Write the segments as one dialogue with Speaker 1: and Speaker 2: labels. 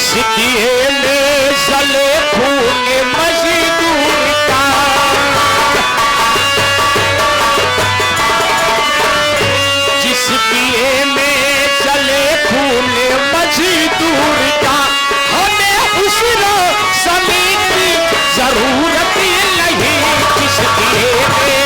Speaker 1: दिए में जले खून मजदूर का, जिस दिए में जले खून मजदूर का, हमें उस रोशनी की जरूरत नहीं। जिस दिए में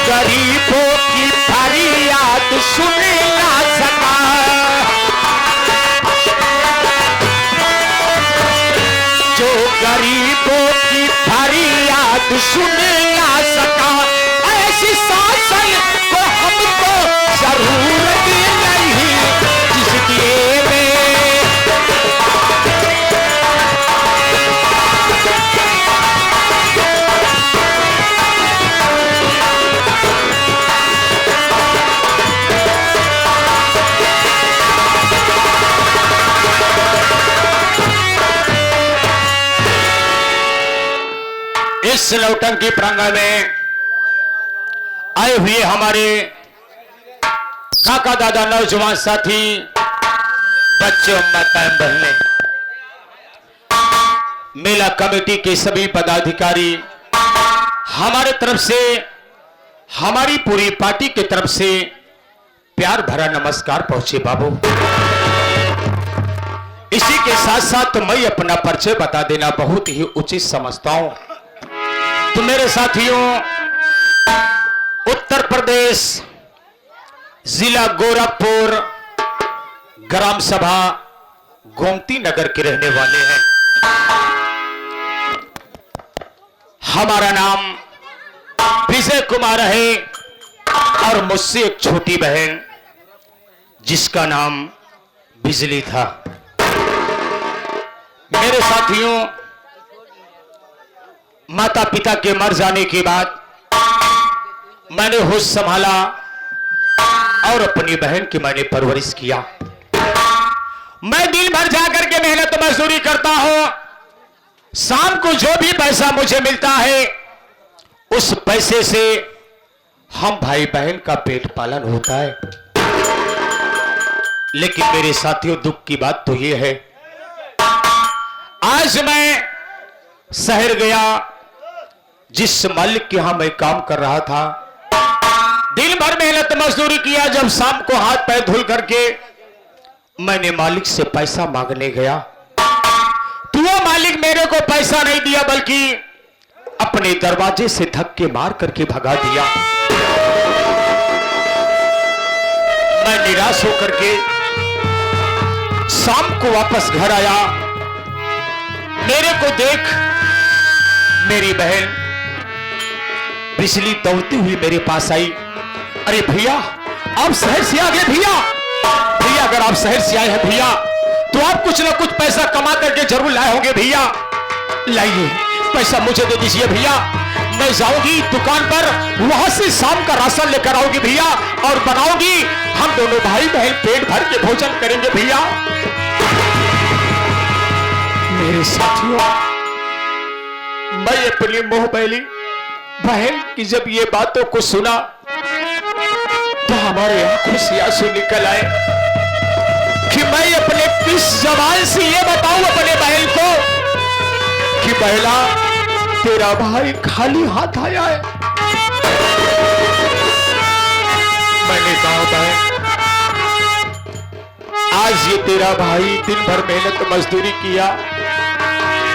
Speaker 1: गरीबों की फरियाद सुन ना सका, जो गरीबों की फरियाद सुन ना सका, ऐसी शासन को हमको जरूरत नहीं। जिस दिए में इस नौटंकी प्रांगण में आए हुए हमारे काका दादा नौजवान साथी बच्चों माताएं बहनें, मेला कमेटी के सभी पदाधिकारी, हमारे तरफ से, हमारी पूरी पार्टी की तरफ से प्यार भरा नमस्कार पहुंचे बाबू। इसी के साथ साथ मैं अपना परिचय बता देना बहुत ही उचित समझता हूं। तो मेरे साथियों, उत्तर प्रदेश जिला गोरखपुर ग्राम सभा गोमती नगर के रहने वाले हैं। हमारा नाम विजय कुमार है और मुझसे एक छोटी बहन जिसका नाम बिजली था। मेरे साथियों, माता पिता के मर जाने के बाद मैंने होश संभाला और अपनी बहन की मैंने परवरिश किया। मैं दिन भर जाकर के मेहनत मजदूरी करता हूं, शाम को जो भी पैसा मुझे मिलता है उस पैसे से हम भाई बहन का पेट पालन होता है। लेकिन मेरे साथियों, दुख की बात तो यह है, आज मैं शहर गया, जिस मालिक के यहां मैं काम कर रहा था, दिन भर मेहनत मजदूरी किया। जब शाम को हाथ पैर धुल करके मैंने मालिक से पैसा मांगने गया तो वो मालिक मेरे को पैसा नहीं दिया, बल्कि अपने दरवाजे से धक्के मार करके भगा दिया। मैं निराश होकर के शाम को वापस घर आया। मेरे को देख मेरी बहन बिजली दौड़ती हुई मेरे पास आई। अरे भैया, आप शहर से आ गए भैया। भैया, अगर आप शहर से आए हैं भैया तो आप कुछ ना कुछ पैसा कमा करके जरूर लाए होंगे भैया। लाइए, पैसा मुझे दे दीजिए भैया, मैं जाऊंगी दुकान पर, वहां से शाम का राशन लेकर आऊंगी भैया और बनाऊंगी, हम दोनों भाई बहन पेट भर के भोजन करेंगे भैया। मेरे साथियों, मैं अपनी मोह बैली बहन की जब ये बातों को सुना तो हमारे आंखों से आंसू निकल आए कि मैं अपने किस जबान से ये बताऊं अपने बहन को कि बहला, तेरा भाई खाली हाथ आया है। मैंने कहा बहन, आज ये तेरा भाई दिन भर मेहनत मजदूरी किया,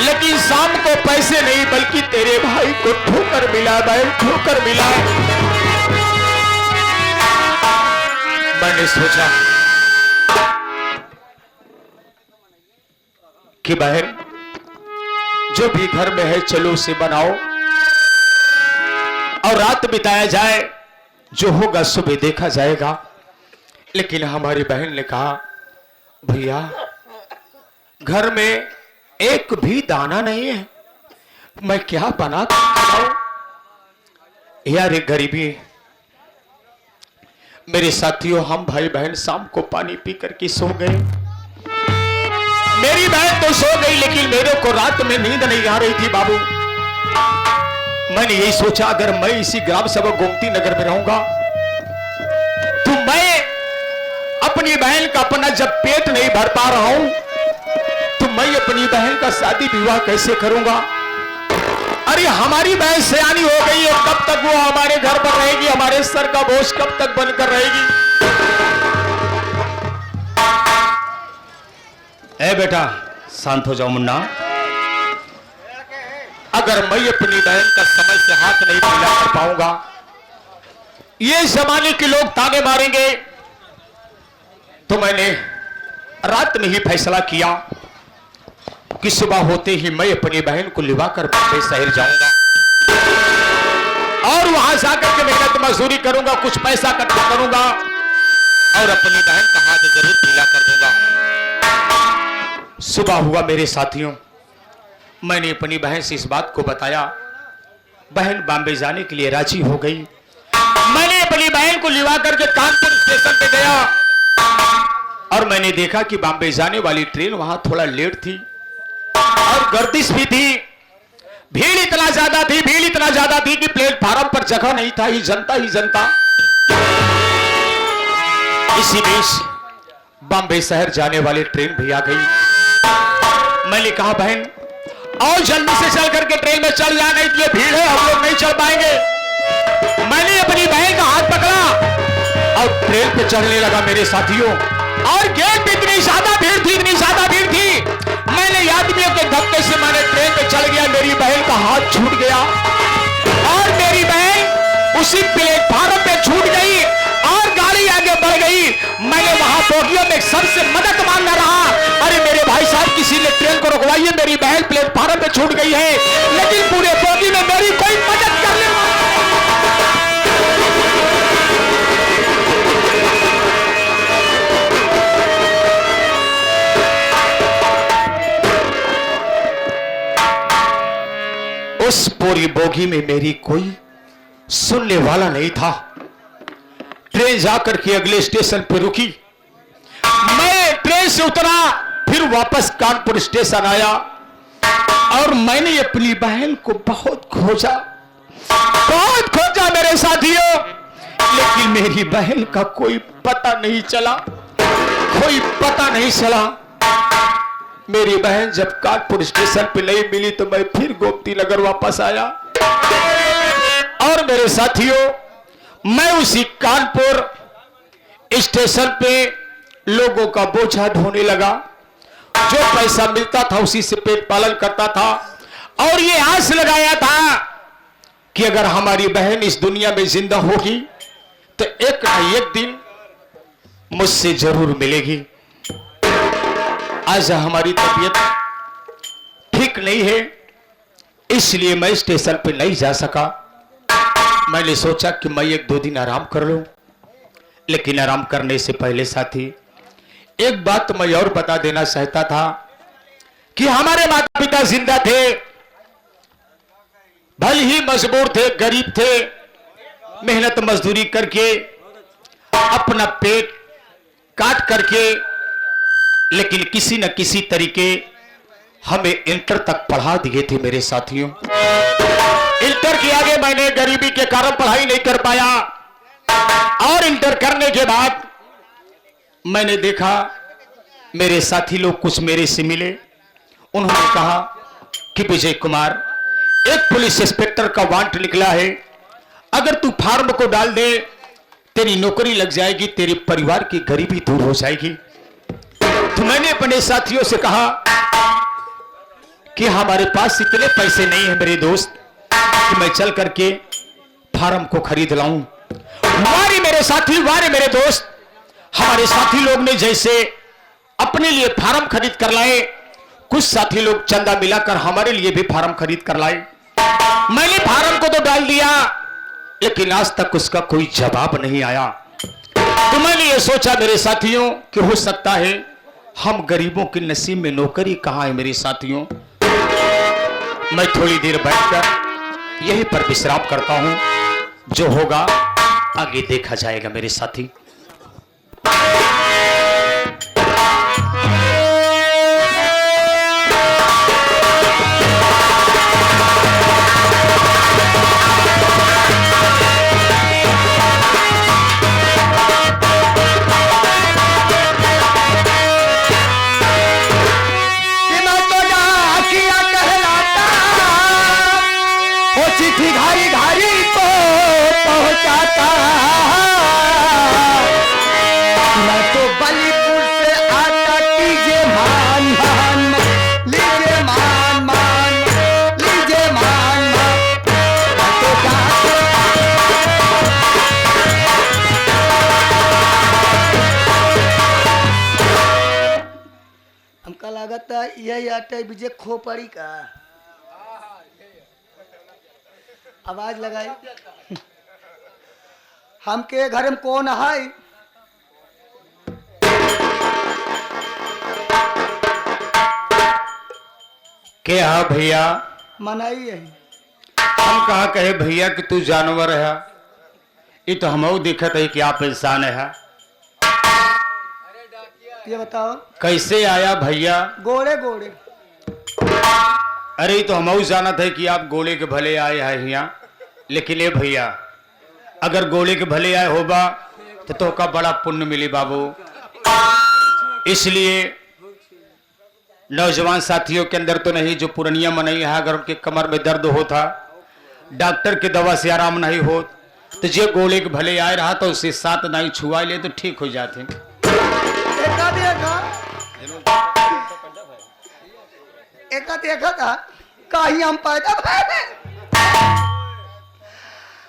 Speaker 1: लेकिन शाम को पैसे नहीं बल्कि तेरे भाई को ठोकर मिला, बहन ठोकर मिला। मैंने सोचा कि बहन जो भी घर में है चलो उसे बनाओ और रात बिताया जाए, जो होगा सुबह देखा जाएगा। लेकिन हमारी बहन ने कहा भैया घर में एक भी दाना नहीं है, मैं क्या बना खाऊं? यार ये गरीबी। मेरे साथियों हम भाई बहन शाम को पानी पी करके सो गए। मेरी बहन तो सो गई लेकिन मेरे को रात में नींद नहीं आ रही थी बाबू। मैंने यही सोचा अगर मैं इसी ग्राम सभा गोमती नगर में रहूंगा तो मैं अपनी बहन का अपना जब पेट नहीं भर पा रहा हूं तो मैं अपनी बहन का शादी विवाह कैसे करूंगा? अरे हमारी बहन सयानी हो गई है, कब तक वो हमारे घर पर रहेगी? हमारे सर का बोझ कब तक बनकर रहेगी? ए बेटा शांत हो जाओ मुन्ना। अगर मैं अपनी बहन का समय से हाथ नहीं मिला कर पाऊंगा, ये जमाने के लोग ताने मारेंगे। तो मैंने रात में ही फैसला किया कि सुबह होते ही मैं अपनी बहन को लिवाकर बॉम्बे शहर जाऊंगा और वहां जाकर के मेहनत मजदूरी करूंगा, कुछ पैसा इकट्ठा करूंगा और अपनी बहन का हाथ जरूर पीला कर दूंगा। सुबह हुआ मेरे साथियों, मैंने अपनी बहन से इस बात को बताया। बहन बॉम्बे जाने के लिए राजी हो गई। मैंने अपनी बहन को लिवा करके कानपुर स्टेशन पे गया और मैंने देखा कि बॉम्बे जाने वाली ट्रेन वहां थोड़ा लेट थी और गर्दिश भी थी। भीड़ इतना ज्यादा थी कि प्लेटफार्म पर जगह नहीं था, ही जनता। इसी बीच बॉम्बे शहर जाने वाली ट्रेन भी आ गई। मैंने कहा बहन और जल्दी से चल करके ट्रेन में चल जाना, इसलिए भीड़ है हम लोग नहीं चल पाएंगे। मैंने अपनी बहन का हाथ पकड़ा और ट्रेन पे चढ़ने लगा मेरे साथियों। और गेट पे इतनी ज्यादा भीड़ थी, मैंने आदमियों के धक्के से मैंने ट्रेन पे चल गया। मेरी बहन का हाथ छूट गया और मेरी बहन उसी प्लेटफार्म पे छूट गई और गाड़ी आगे बढ़ गई। मैंने वहां बोगियों में सबसे मदद मांगना रहा, अरे मेरे भाई साहब किसी ने ट्रेन को रुकवाइए, मेरी बहन प्लेटफार्म पे छूट गई है। लेकिन पूरे बोगी में मेरी कोई मदद करने वाला। उस पूरी बोगी में मेरी कोई सुनने वाला नहीं था। ट्रेन जाकर के अगले स्टेशन पर रुकी। मैं ट्रेन से उतरा, फिर वापस कानपुर स्टेशन आया और मैंने अपनी बहन को बहुत खोजा मेरे साथियों, लेकिन मेरी बहन का कोई पता नहीं चला। मेरी बहन जब कानपुर स्टेशन पे नहीं मिली तो मैं फिर गोमती नगर वापस आया और मेरे साथियों मैं उसी कानपुर स्टेशन पे लोगों का बोझा ढोने लगा। जो पैसा मिलता था उसी से पेट पालन करता था और ये आस लगाया था कि अगर हमारी बहन इस दुनिया में जिंदा होगी तो एक ना एक दिन मुझसे जरूर मिलेगी। आज हमारी तबीयत ठीक नहीं है, इसलिए मैं स्टेशन पे नहीं जा सका। मैंने सोचा कि मैं 1-2 दिन आराम कर लूं, लेकिन आराम करने से पहले साथी एक बात मैं और बता देना चाहता था कि हमारे माता पिता जिंदा थे, भले ही मजबूर थे, गरीब थे, मेहनत मजदूरी करके अपना पेट काट करके, लेकिन किसी न किसी तरीके हमें इंटर तक पढ़ा दिए थे मेरे साथियों। इंटर के आगे मैंने गरीबी के कारण पढ़ाई नहीं कर पाया और इंटर करने के बाद मैंने देखा मेरे साथी लोग कुछ मेरे से मिले। उन्होंने कहा कि विजय कुमार, एक पुलिस इंस्पेक्टर का वांट निकला है, अगर तू फार्म को डाल दे तेरी नौकरी लग जाएगी, तेरे परिवार की गरीबी दूर हो जाएगी। तो मैंने अपने साथियों से कहा कि हमारे पास इतने पैसे नहीं है मेरे दोस्त कि मैं चल करके फार्म को खरीद लाऊं। वारे मेरे साथी, वारे मेरे दोस्त, हमारे साथी लोग ने जैसे अपने लिए फार्म खरीद कर लाए, कुछ साथी लोग चंदा मिलाकर हमारे लिए भी फार्म खरीद कर लाए। मैंने फार्म को तो डाल दिया, लेकिन आज तक उसका कोई जवाब नहीं आया। तो मैंने ये सोचा मेरे साथियों कि हो सकता है हम गरीबों के नसीब में नौकरी कहां है। मेरे साथियों, मैं थोड़ी देर बैठकर यहीं पर विश्राम करता हूं, जो होगा आगे देखा जाएगा मेरे साथी।
Speaker 2: चिट्ठी घारी घारी तो पहुंचाता, मैं तो बलीपुर से आता, लीजिए मान मान लीजिए मान मान लीजिए मान मान, हमका लागत यही आटे विजय खोपड़ी का आवाज लगाई। हमके घर में कौन है?
Speaker 1: क्या भैया?
Speaker 2: मनाई है।
Speaker 1: हम कहा कहे भैया कि तू जानवर है, ये तो हम देखत है कि आप इंसान है।
Speaker 2: ये बताओ
Speaker 1: कैसे आया भैया?
Speaker 2: गोड़े गोड़े।
Speaker 1: अरे तो हम जानत है कि आप गोले के भले आए हैं यहाँ, लेकिन ये भैया अगर गोले के भले आए होगा तो का बड़ा पुण्य मिली बाबू। इसलिए नौजवान साथियों के अंदर तो नहीं, जो पुरानिया मनई है, अगर उनके कमर में दर्द होता, डॉक्टर के दवा से आराम नहीं हो, तो जो गोले के भले आए रहा तो उसे साथ नहीं छुआ ले तो ठीक हो जाते।
Speaker 2: देखा था कहीं हम पैदा भले।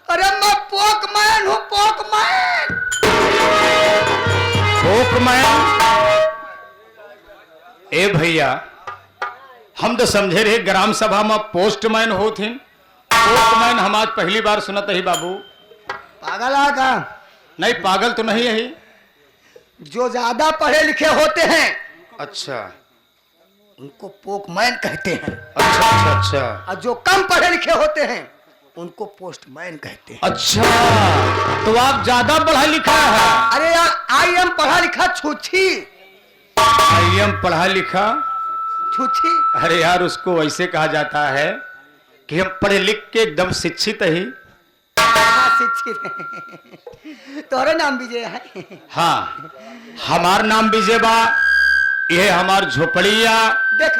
Speaker 2: अरे मैं पोकमैन हूँ, पोकमैन।
Speaker 1: पोकमैन? ए भैया, हम तो समझे रहे ग्राम सभा में पोस्टमैन होते। पोस्टमैन हम आज पहली बार सुनत ही बाबू।
Speaker 2: पागल आ का?
Speaker 1: नहीं, पागल तो नहीं है।
Speaker 2: जो ज्यादा पढ़े लिखे होते हैं,
Speaker 1: अच्छा,
Speaker 2: उनको पोकमैन कहते हैं।
Speaker 1: अच्छा अच्छा अच्छा।
Speaker 2: और जो कम पढ़े लिखे होते हैं, उनको पोस्टमैन कहते हैं।
Speaker 1: अच्छा, तो आप ज्यादा पढ़ा लिखा है?
Speaker 2: अरे यार, आई एम पढ़ा लिखा छुच्छी।
Speaker 1: आई एम पढ़ा लिखा
Speaker 2: छुच्छी?
Speaker 1: अरे यार, उसको वैसे कहा जाता है कि हम पढ़े लिख के एकदम शिक्षित ही।
Speaker 2: शिक्षित। तोहरे नाम विजय है?
Speaker 1: हाँ, हमार नाम विजय बा। ये हमार झोपड़िया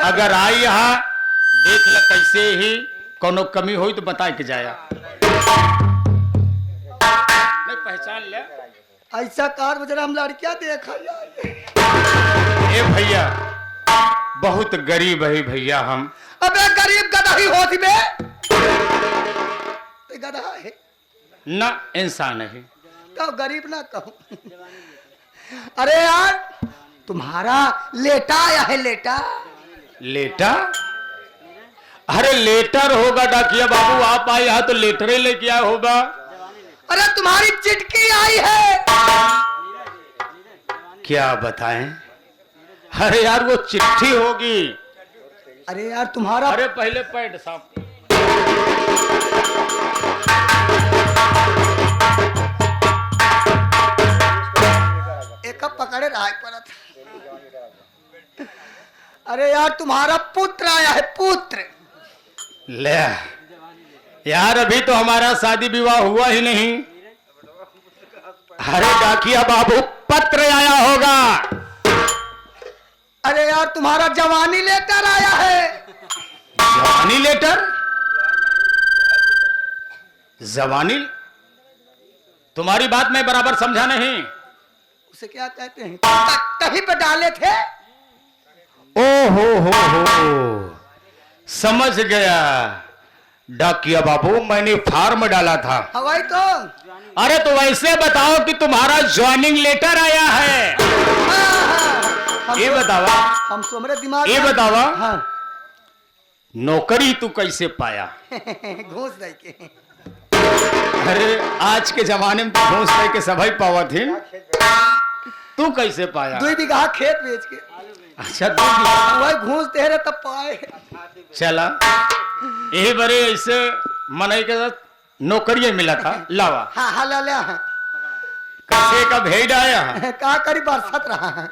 Speaker 1: अगर आई यहाँ देख ल, कैसे ही कोनो कमी हो तो बता के जाया। नहीं पहचान ले।
Speaker 2: ऐसा कार बजरा हम लड़कियां देखा।
Speaker 1: ए भैया, बहुत गरीब है भैया हम।
Speaker 2: अबे गरीब गधा ही होती बे। गधा है
Speaker 1: ना, इंसान है
Speaker 2: तो गरीब ना कहूं। अरे यार, तुम्हारा लेटा आया है। लेटा?
Speaker 1: लेटा? अरे लेटर होगा डाकिया बाबू, आप आए यहाँ तो लेटर ही लेके आया होगा।
Speaker 2: अरे तुम्हारी चिटकी आई है।
Speaker 1: क्या बताएं? अरे यार, वो चिट्ठी होगी।
Speaker 2: अरे यार तुम्हारा,
Speaker 1: अरे पहले पैड साफ।
Speaker 2: एक पकड़े रहा परत। अरे यार, तुम्हारा पुत्र आया है, पुत्र।
Speaker 1: ले यार, अभी तो हमारा शादी विवाह हुआ ही नहीं। अरे डाकिया बाबू, पत्र आया होगा।
Speaker 2: अरे यार, तुम्हारा जवानी लेटर आया है।
Speaker 1: जवानी लेटर? जवानी? तुम्हारी बात मैं बराबर समझा नहीं।
Speaker 2: उसे क्या कहते हैं? कहीं पे डाले थे?
Speaker 1: हो समझ गया डाकिया बाबू, मैंने फॉर्म डाला था।
Speaker 2: हवाई तो
Speaker 1: अरे तो वैसे बताओ कि तुम्हारा ज्वाइनिंग लेटर आया है। ये बतावा,
Speaker 2: हम सो मेरे दिमाग
Speaker 1: ये
Speaker 2: में-
Speaker 1: बतावा
Speaker 2: हाँ
Speaker 1: नौकरी तू कैसे पाया?
Speaker 2: घूस दे के
Speaker 1: अरे आज के जमाने में तो घूस दे के सभी पावा थे, तू कैसे पाया?
Speaker 2: 2 बीघा खेत बेच के
Speaker 1: अच्छा तू भी-
Speaker 2: वही घूस दे रहे तब पाए।
Speaker 1: चला यही बड़े ऐसे मनई के साथ नौकरी मिला था। लावा
Speaker 2: हाँ हाँ ले लिया है।
Speaker 1: कैसे का भेज आया?
Speaker 2: का करी बरसत रहा है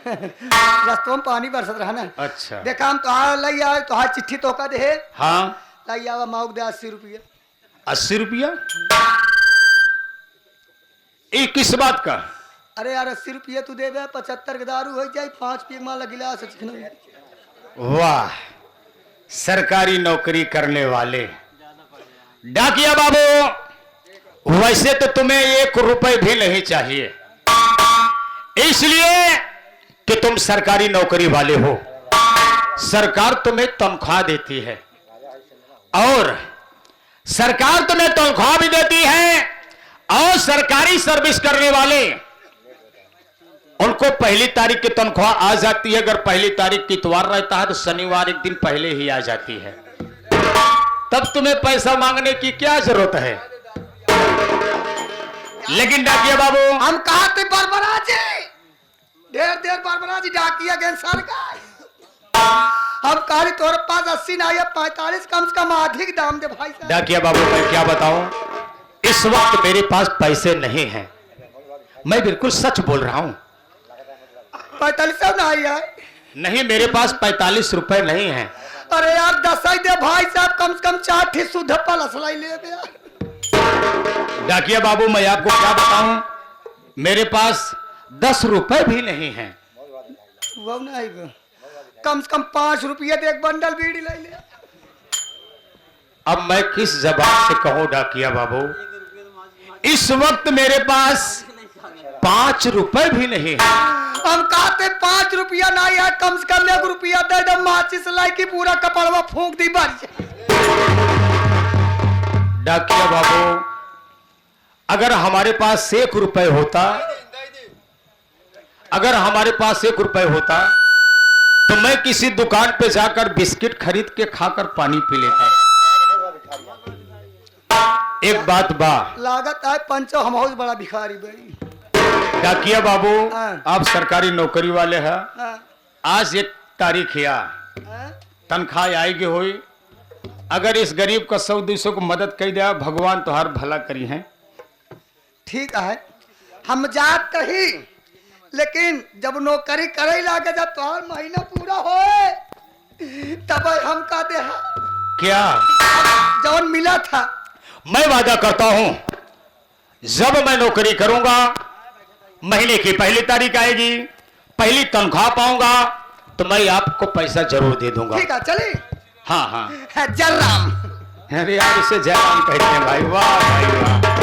Speaker 2: रस्तों में पानी बरसत रहा ना।
Speaker 1: अच्छा
Speaker 2: देखा हम तुहार लई आए, तुहार चिट्ठी तो का दे
Speaker 1: हाँ
Speaker 2: लई आवा माउक दे 80 रुपये।
Speaker 1: 80 रुपया? ये किस बात का?
Speaker 2: अरे यार 80 रुपये तू दे 75 के दारू हो जाए, 5 पी माल गिलास चिकना।
Speaker 1: वाह, सरकारी नौकरी करने वाले डाकिया बाबू, वैसे तो तुम्हें 1 रुपए भी नहीं चाहिए, इसलिए कि तुम सरकारी नौकरी वाले हो। सरकार तुम्हें तनख्वाह देती है और सरकार तुम्हें तनख्वाह भी देती है, और सरकारी सर्विस करने वाले उनको पहली तारीख की तनख्वाह आ जाती है। अगर पहली तारीख की इतवार रहता है तो शनिवार एक दिन पहले ही आ जाती है। तब तुम्हें पैसा मांगने की क्या जरूरत है? लेकिन डाकिया बाबू,
Speaker 2: हम कहा थे बरबराजी, देर बरबराजी डाकिया गए सरकार। हम कहा तोरे पास 80 ना या 45 कम से कम अधिक दाम दे भाई साहब।
Speaker 1: डाकिया बाबू मैं क्या बताऊं, इस वक्त मेरे पास पैसे नहीं हैं, मैं बिल्कुल सच बोल रहा हूं।
Speaker 2: 45 ना आया।
Speaker 1: नहीं, मेरे पास 45 रुपए नहीं हैं।
Speaker 2: अरे यार 10 ही दे भाई साहब, कम से कम 4 ठी शुद्ध पलस लाई ले यार।
Speaker 1: डाकिया बाबू मैं आपको क्या बताऊं, मेरे पास 10 रुपए भी नहीं हैं।
Speaker 2: वो नहीं गो। कम से कम 5 रुपये दे एक बंडल बीड़ी लाई ले।
Speaker 1: अब मैं किस जबान से कहूं डाकिया बाबू, इस वक्त मेरे पास 5 रुपए भी नहीं है।
Speaker 2: हम कहते 5 रुपया ना यार, कम से कम 1 रुपया दे दे, माचिस लाई की पूरा कपड़वा फूंक दी बारी।
Speaker 1: डाकिया बाबू, अगर हमारे पास 1 रुपए होता, अगर हमारे पास 1 रुपए होता तो मैं किसी दुकान पे जाकर बिस्किट खरीद के खाकर पानी पी लेता। एक बात बा
Speaker 2: लागत है पंचो हम बहुत बड़ा भिखारी बड़ी।
Speaker 1: डाकिया बाबू,
Speaker 2: हाँ।
Speaker 1: आप सरकारी नौकरी वाले हैं,
Speaker 2: हाँ,
Speaker 1: आज 1 तारीख है,
Speaker 2: हाँ।
Speaker 1: तनख्वाह आएगी हुई। अगर इस गरीब का 100-200 को मदद कर दिया, भगवान तुम्हार भला करी है।
Speaker 2: ठीक है, हम जात ही, लेकिन जब नौकरी करे लागे, जब तुम्हार महीना पूरा होए तब हम कहते हैं
Speaker 1: क्या?
Speaker 2: जौन मिला था।
Speaker 1: मैं वादा करता हूं, जब मैं नौकरी करूंगा, महीने की पहली तारीख आएगी, पहली तनख्वाह पाऊंगा तो मैं आपको पैसा जरूर दे दूंगा।
Speaker 2: ठीक है चली।
Speaker 1: हाँ हाँ,
Speaker 2: जयराम।
Speaker 1: अरे यार इसे जयराम कहते हैं भाई। वाह भाई वाह,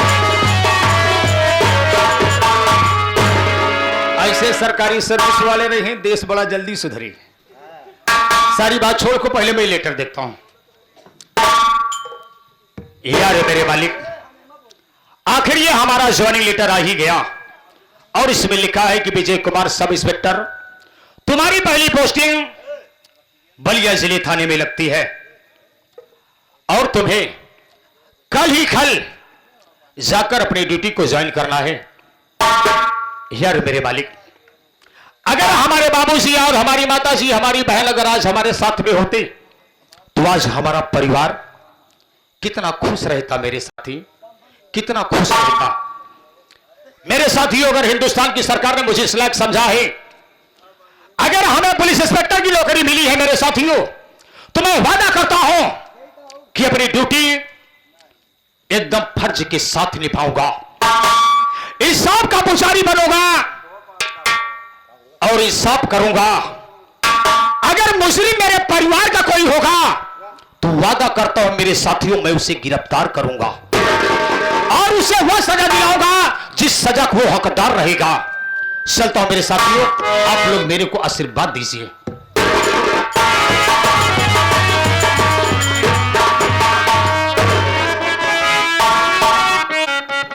Speaker 1: ऐसे सरकारी सर्विस वाले नहीं, देश बड़ा जल्दी सुधरी। सारी बात छोड़ को पहले मैं लेटर देखता हूं। यार मेरे मालिक, आखिर ये हमारा ज्वाइनिंग लेटर आ ही गया और इसमें लिखा है कि विजय कुमार सब इंस्पेक्टर, तुम्हारी पहली पोस्टिंग बलिया जिले थाने में लगती है और तुम्हें कल ही कल जाकर अपनी ड्यूटी को ज्वाइन करना है। यार मेरे मालिक, अगर हमारे बाबूजी और हमारी माताजी, हमारी बहन अगर आज हमारे साथ में होते तो आज हमारा परिवार कितना खुश रहता। मेरे साथी कितना खुश रहता। मेरे साथियों, अगर हिंदुस्तान की सरकार ने मुझे इस लायक समझा है, अगर हमें पुलिस इंस्पेक्टर की नौकरी मिली है मेरे साथियों, तो मैं वादा करता हूं कि अपनी ड्यूटी एकदम फर्ज के साथ निभाऊंगा, इंसाफ का पुजारी बनूंगा और इंसाफ करूंगा। अगर मुजरिम मेरे परिवार का कोई होगा तो वादा करता हूं मेरे साथियों, मैं उसे गिरफ्तार करूंगा और उसे वह सजा दिलाऊंगा जिस सजा को वो हकदार रहेगा। चलता हूं मेरे साथियों, आप लोग मेरे को आशीर्वाद दीजिए।